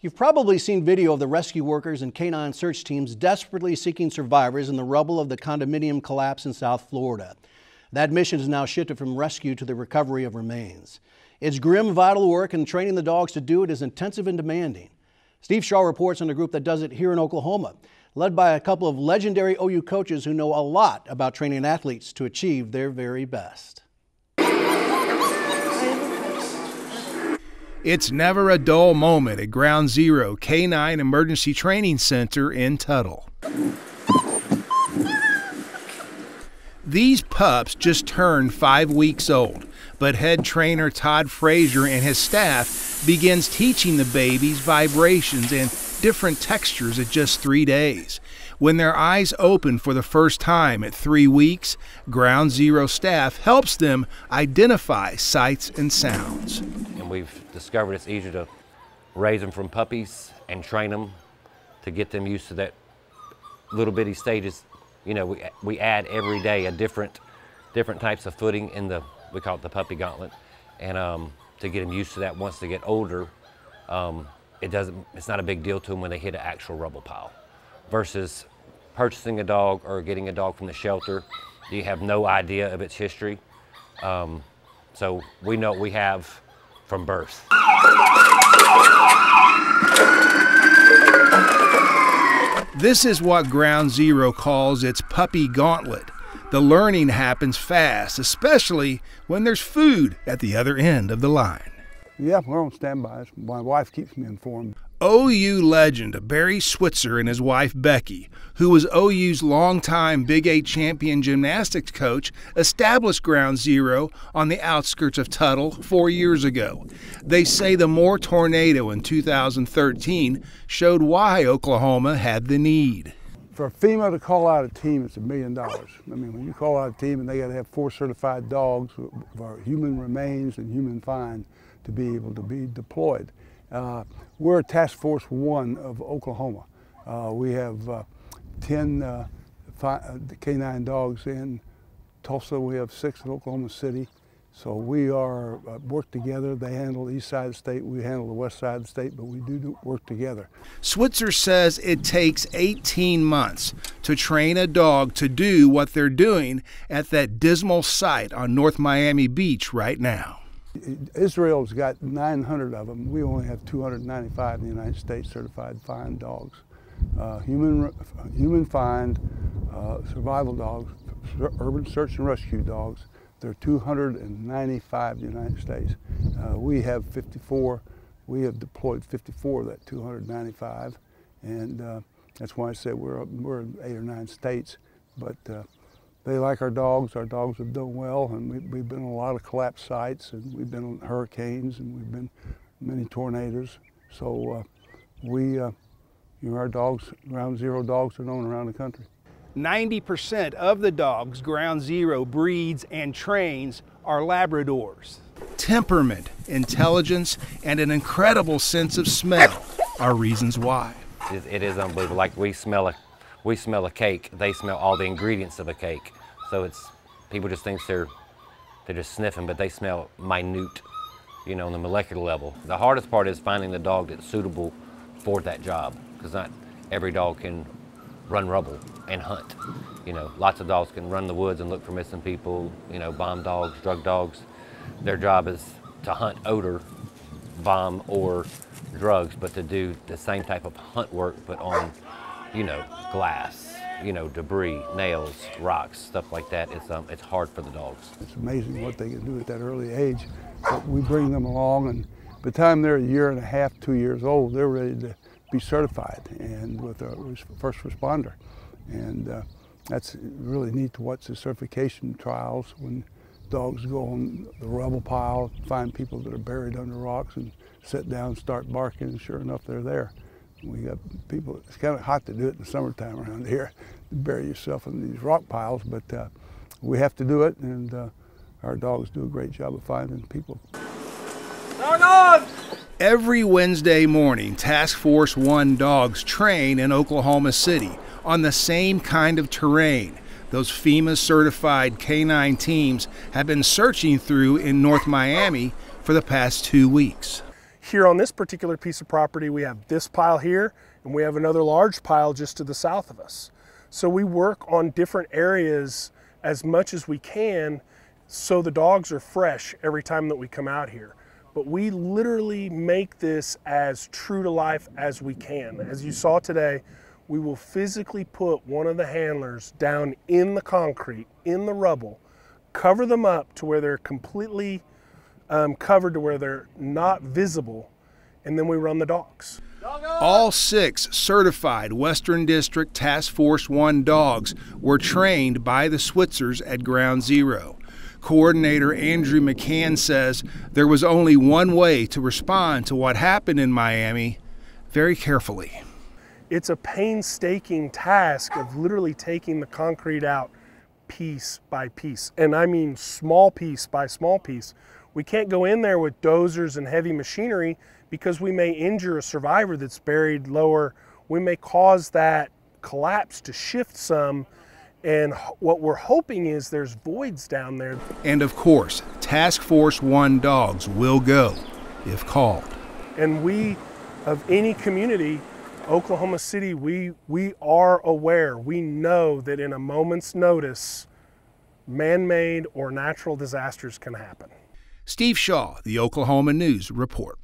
You've probably seen video of the rescue workers and canine search teams desperately seeking survivors in the rubble of the condominium collapse in South Florida. That mission has now shifted from rescue to the recovery of remains. It's grim, vital work, and training the dogs to do it is intensive and demanding. Steve Shaw reports on a group that does it here in Oklahoma, led by a couple of legendary OU coaches who know a lot about training athletes to achieve their very best. It's never a dull moment at Ground Zero Canine Emergency Training Center in Tuttle. These pups just turned 5 weeks old, but head trainer Todd Frazier and his staff begins teaching the babies vibrations and different textures at just 3 days. When their eyes open for the first time at 3 weeks, Ground Zero staff helps them identify sights and sounds. And we've discovered it's easier to raise them from puppies and train them to get them used to that little bitty stages. You know, we add every day a different types of footing in we call it the puppy gauntlet, and to get them used to that. Once they get older, it's not a big deal to them when they hit an actual rubble pile, versus purchasing a dog or getting a dog from the shelter. You have no idea of its history, so we know what we have from birth. This is what Ground Zero calls its puppy gauntlet. The learning happens fast, especially when there's food at the other end of the line. Yeah, we're on standby. My wife keeps me informed. OU legend Barry Switzer and his wife Becky, who was OU's longtime Big 8 champion gymnastics coach, established Ground Zero on the outskirts of Tuttle 4 years ago. They say the Moore tornado in 2013 showed why Oklahoma had the need. For a female to call out a team, it's $1 million. I mean, when you call out a team and they got to have 4 certified dogs for human remains and human find to be able to be deployed. We're Task Force 1 of Oklahoma. We have 10 canine dogs in Tulsa. We have 6 in Oklahoma City. So we are work together. They handle the east side of the state, we handle the west side of the state, but we do work together. Switzer says it takes 18 months to train a dog to do what they're doing at that dismal site on North Miami Beach right now. Israel's got 900 of them. We only have 295 in the United States certified find dogs. Human find, survival dogs, urban search and rescue dogs. There are 295 in the United States. We have 54. We have deployed 54 of that 295, and that's why I said we're in 8 or 9 states. But they like our dogs. Our dogs have done well, and we've been on a lot of collapse sites, and we've been on hurricanes, and we've been many tornadoes. So our dogs, Ground Zero dogs, are known around the country. 90% of the dogs Ground Zero breeds and trains are Labradors. Temperament, intelligence, and an incredible sense of smell are reasons why. It is unbelievable. Like we smell a cake, they smell all the ingredients of a cake. So people just think they're just sniffing, but they smell minute, you know, on the molecular level. The hardest part is finding the dog that's suitable for that job, because not every dog can run rubble and hunt. You know, lots of dogs can run the woods and look for missing people, you know, bomb dogs, drug dogs. Their job is to hunt odor, bomb, or drugs, but to do the same type of hunt work, but on, you know, glass, you know, debris, nails, rocks, stuff like that. It's hard for the dogs. It's amazing what they can do at that early age. But we bring them along, and by the time they're 1.5 years, 2 years old, they're ready to be certified and with a first responder. And that's really neat to watch the certification trials when dogs go on the rubble pile, find people that are buried under rocks and sit down, start barking, and sure enough, they're there. We got people, it's kind of hot to do it in the summertime around here, to bury yourself in these rock piles, but we have to do it, and our dogs do a great job of finding people. Dog on! Every Wednesday morning, Task Force 1 dogs train in Oklahoma City on the same kind of terrain those FEMA-certified canine teams have been searching through in North Miami for the past 2 weeks. here on this particular piece of property, we have this pile here, and we have another large pile just to the south of us. So we work on different areas as much as we can so the dogs are fresh every time that we come out here. But we literally make this as true to life as we can. As you saw today, we will physically put one of the handlers down in the concrete, in the rubble, cover them up to where they're completely covered to where they're not visible, and then we run the dogs. All 6 certified Western District Task Force 1 dogs were trained by the Switzers at Ground Zero. Coordinator Andrew McCann says there was only one way to respond to what happened in Miami: very carefully. It's a painstaking task of literally taking the concrete out piece by piece. And I mean small piece by small piece. We can't go in there with dozers and heavy machinery because we may injure a survivor that's buried lower. We may cause that collapse to shift some. And what we're hoping is there's voids down there. And of course, Task Force 1 dogs will go if called. And we, of any community, Oklahoma City, we are aware. We know that in a moment's notice, man-made or natural disasters can happen. Steve Shaw, the Oklahoma News Report.